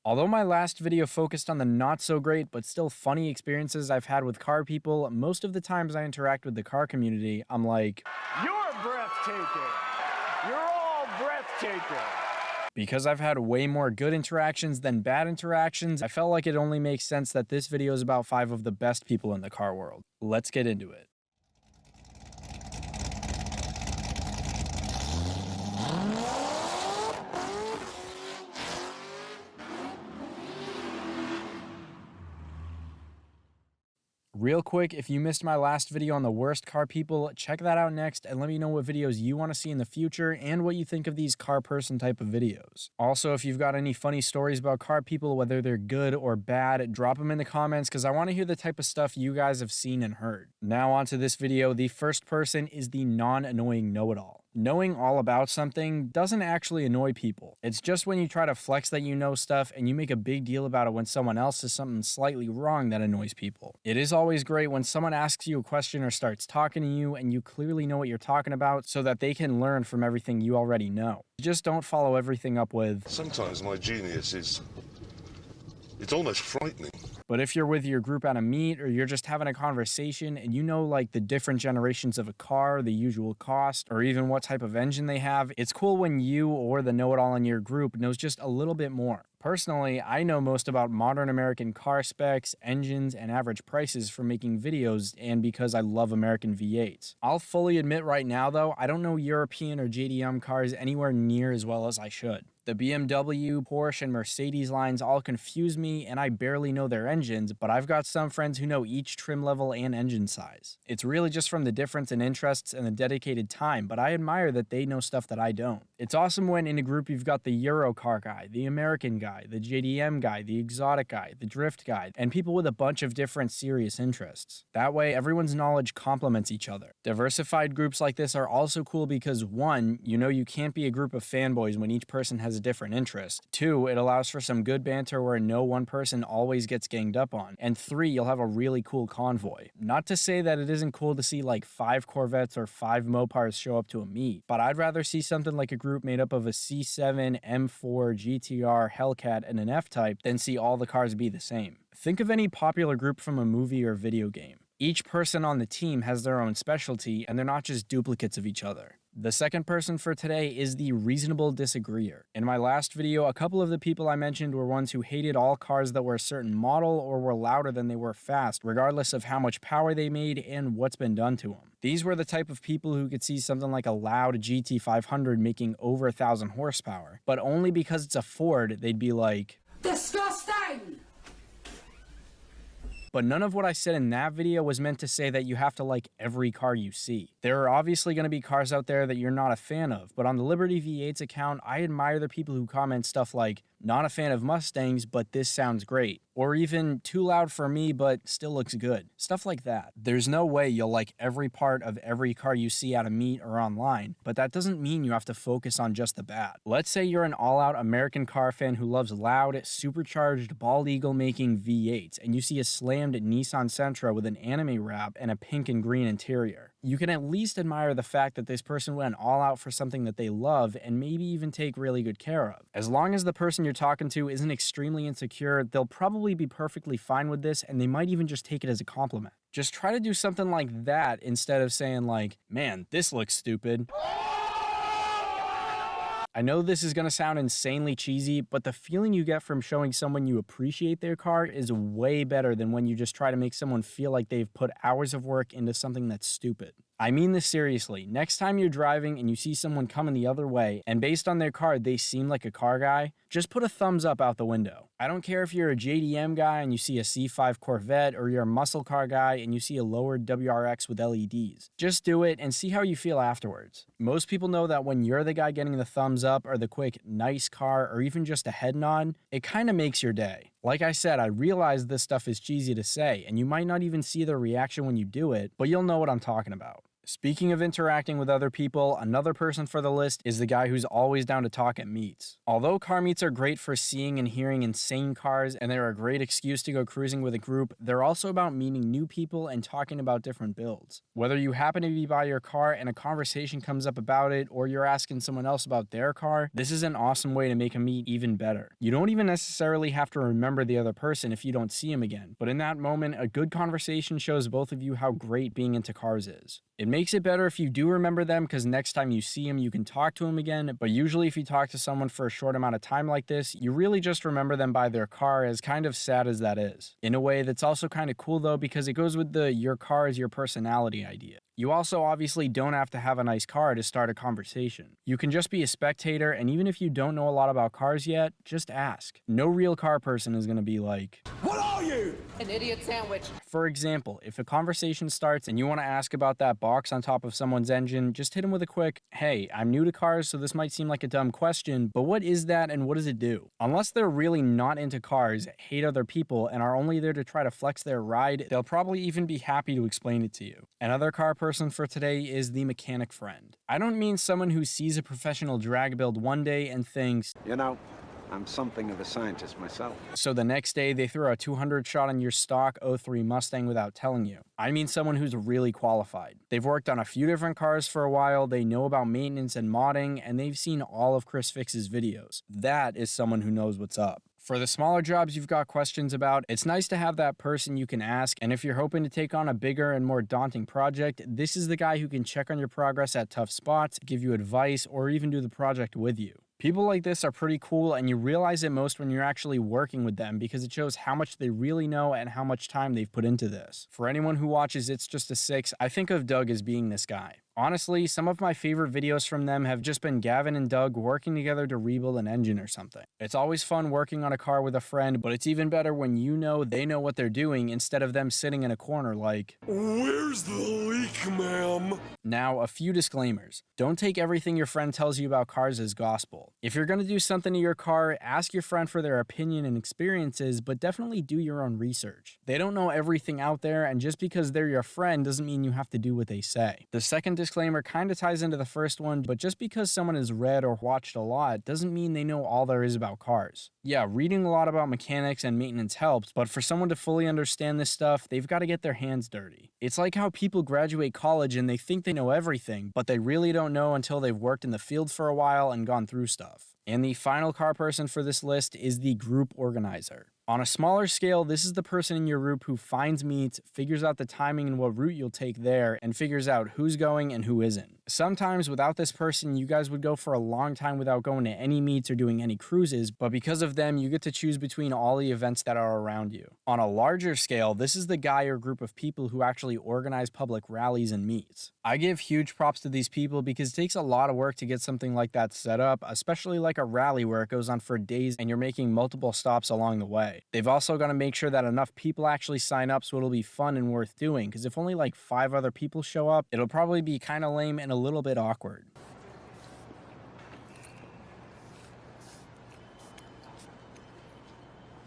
Although my last video focused on the not so great but still funny experiences I've had with car people, most of the times I interact with the car community, I'm like, You're breathtaking. You're all breathtaking. because I've had way more good interactions than bad interactions, I felt like it only makes sense that this video is about 5 of the best people in the car world. Let's get into it. Real quick, if you missed my last video on the worst car people, check that out next and let me know what videos you want to see in the future and what you think of these car person type of videos. Also, if you've got any funny stories about car people, whether they're good or bad, drop them in the comments because I want to hear the type of stuff you guys have seen and heard. Now on to this video. The first person is the non-annoying know-it-all. Knowing all about something doesn't actually annoy people. It's just when you try to flex that you know stuff and you make a big deal about it when someone else says something slightly wrong that annoys people. It is always great when someone asks you a question or starts talking to you and you clearly know what you're talking about so that they can learn from everything you already know. Just don't follow everything up with, sometimes my genius is... it's almost frightening. but if you're with your group at a meet or you're just having a conversation and you know like the different generations of a car, the usual cost, or even what type of engine they have, it's cool when you or the know-it-all in your group knows just a little bit more. Personally, I know most about modern American car specs, engines, and average prices from making videos and because I love American V8s. I'll fully admit right now though, I don't know European or JDM cars anywhere near as well as I should. The BMW, Porsche, and Mercedes lines all confuse me and I barely know their engines, but I've got some friends who know each trim level and engine size. It's really just from the difference in interests and the dedicated time, but I admire that they know stuff that I don't. It's awesome when in a group you've got the Euro car guy, the American guy, the JDM guy, the exotic guy, the drift guy, and people with a bunch of different serious interests. That way, everyone's knowledge complements each other. Diversified groups like this are also cool because 1, you know you can't be a group of fanboys when each person has a different interest. 2, it allows for some good banter where no one person always gets ganged up on. And 3, you'll have a really cool convoy. Not to say that it isn't cool to see like 5 Corvettes or 5 Mopars show up to a meet, but I'd rather see something like a group made up of a C7, M4, GTR, Hellcat, and an F-Type than see all the cars be the same. Think of any popular group from a movie or video game. Each person on the team has their own specialty, and they're not just duplicates of each other. The second person for today is the reasonable disagreeer. In my last video, a couple of the people I mentioned were ones who hated all cars that were a certain model or were louder than they were fast, regardless of how much power they made and what's been done to them. These were the type of people who could see something like a loud GT500 making over 1,000 horsepower, but only because it's a Ford, they'd be like, disgusting! But none of what I said in that video was meant to say that you have to like every car you see. There are obviously going to be cars out there that you're not a fan of, but on the Liberty V8's account, I admire the people who comment stuff like, not a fan of Mustangs, but this sounds great. Or even too loud for me, but still looks good. Stuff like that. There's no way you'll like every part of every car you see at a meet or online, but that doesn't mean you have to focus on just the bad. Let's say you're an all-out American car fan who loves loud, supercharged, bald eagle making V8s, and you see a slammed Nissan Sentra with an anime wrap and a pink and green interior. You can at least admire the fact that this person went all out for something that they love and maybe even take really good care of. As long as the person you're talking to isn't extremely insecure, they'll probably be perfectly fine with this and they might even just take it as a compliment. Just try to do something like that instead of saying like, man, this looks stupid. I know this is going to sound insanely cheesy, but the feeling you get from showing someone you appreciate their car is way better than when you just try to make someone feel like they've put hours of work into something that's stupid. I mean this seriously. Next time you're driving and you see someone coming the other way, and based on their car, they seem like a car guy, just put a thumbs up out the window. I don't care if you're a JDM guy and you see a C5 Corvette, or you're a muscle car guy and you see a lowered WRX with LEDs. Just do it and see how you feel afterwards. Most people know that when you're the guy getting the thumbs up or the quick nice car or even just a head nod, it kind of makes your day. Like I said, I realize this stuff is cheesy to say and you might not even see their reaction when you do it, but you'll know what I'm talking about. Speaking of interacting with other people, another person for the list is the guy who's always down to talk at meets. Although car meets are great for seeing and hearing insane cars, and they're a great excuse to go cruising with a group, they're also about meeting new people and talking about different builds. Whether you happen to be by your car and a conversation comes up about it, or you're asking someone else about their car, this is an awesome way to make a meet even better. You don't even necessarily have to remember the other person if you don't see him again, but in that moment, a good conversation shows both of you how great being into cars is. It makes it better if you do remember them, because next time you see him, you can talk to him again, but usually if you talk to someone for a short amount of time like this, you really just remember them by their car, as kind of sad as that is. In a way, that's also kind of cool though, because it goes with the your car is your personality idea. You also obviously don't have to have a nice car to start a conversation. You can just be a spectator, and even if you don't know a lot about cars yet, just ask. No real car person is going to be like, What are you? An idiot sandwich. For example, if a conversation starts and you want to ask about that box on top of someone's engine, just hit them with a quick, hey, I'm new to cars, so this might seem like a dumb question, but what is that and what does it do? Unless they're really not into cars, hate other people, and are only there to try to flex their ride, they'll probably even be happy to explain it to you. Another car person for today is the mechanic friend. I don't mean someone who sees a professional drag build one day and thinks, You know, I'm something of a scientist myself. so the next day they throw a 200 shot on your stock '03 Mustang without telling you. I mean someone who's really qualified. They've worked on a few different cars for a while, they know about maintenance and modding, and they've seen all of Chris Fix's videos. That is someone who knows what's up. For the smaller jobs you've got questions about, it's nice to have that person you can ask, and if you're hoping to take on a bigger and more daunting project, this is the guy who can check on your progress at tough spots, give you advice, or even do the project with you. People like this are pretty cool, and you realize it most when you're actually working with them, because it shows how much they really know and how much time they've put into this. For anyone who watches It's Just a Six, I think of Doug as being this guy. Honestly, some of my favorite videos from them have just been Gavin and Doug working together to rebuild an engine or something. It's always fun working on a car with a friend, but it's even better when you know they know what they're doing instead of them sitting in a corner like, Where's the leak, ma'am? Now, a few disclaimers. Don't take everything your friend tells you about cars as gospel. If you're going to do something to your car, ask your friend for their opinion and experiences, but definitely do your own research. They don't know everything out there, and just because they're your friend doesn't mean you have to do what they say. The second disclaimer kind of ties into the first one, but just because someone has read or watched a lot doesn't mean they know all there is about cars. Yeah, reading a lot about mechanics and maintenance helps, but for someone to fully understand this stuff, they've got to get their hands dirty. It's like how people graduate college and they think they know everything, but they really don't know until they've worked in the field for a while and gone through stuff. And the final car person for this list is the group organizer. On a smaller scale, this is the person in your group who finds meets, figures out the timing and what route you'll take there, and figures out who's going and who isn't. Sometimes without this person, you guys would go for a long time without going to any meets or doing any cruises, but because of them, you get to choose between all the events that are around you. On a larger scale, this is the guy or group of people who actually organize public rallies and meets. I give huge props to these people because it takes a lot of work to get something like that set up, especially like a rally where it goes on for days and you're making multiple stops along the way. They've also got to make sure that enough people actually sign up so it'll be fun and worth doing, because if only like 5 other people show up, it'll probably be kind of lame and a little bit awkward.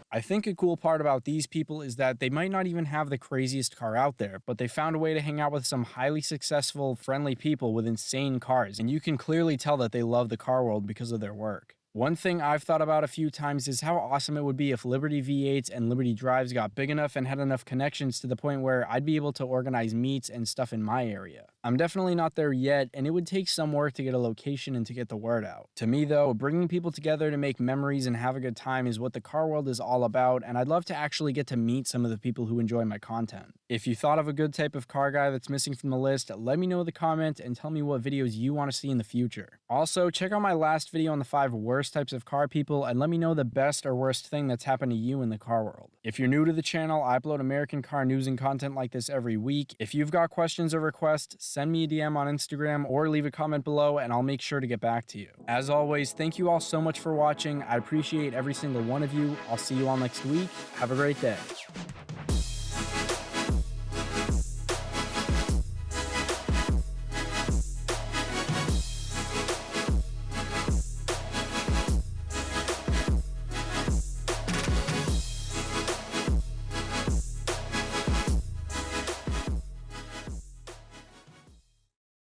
I think a cool part about these people is that they might not even have the craziest car out there, but they found a way to hang out with some highly successful, friendly people with insane cars, and you can clearly tell that they love the car world because of their work. One thing I've thought about a few times is how awesome it would be if Liberty V8s and Liberty Drives got big enough and had enough connections to the point where I'd be able to organize meets and stuff in my area. I'm definitely not there yet, and it would take some work to get a location and to get the word out. To me though, bringing people together to make memories and have a good time is what the car world is all about, and I'd love to actually get to meet some of the people who enjoy my content. If you thought of a good type of car guy that's missing from the list, let me know in the comments and tell me what videos you want to see in the future. Also, check out my last video on the 5 worst types of car people and let me know the best or worst thing that's happened to you in the car world. If you're new to the channel, I upload American car news and content like this every week. If you've got questions or requests, send me a DM on Instagram or leave a comment below and I'll make sure to get back to you. As always, thank you all so much for watching. I appreciate every single one of you. I'll see you all next week. Have a great day.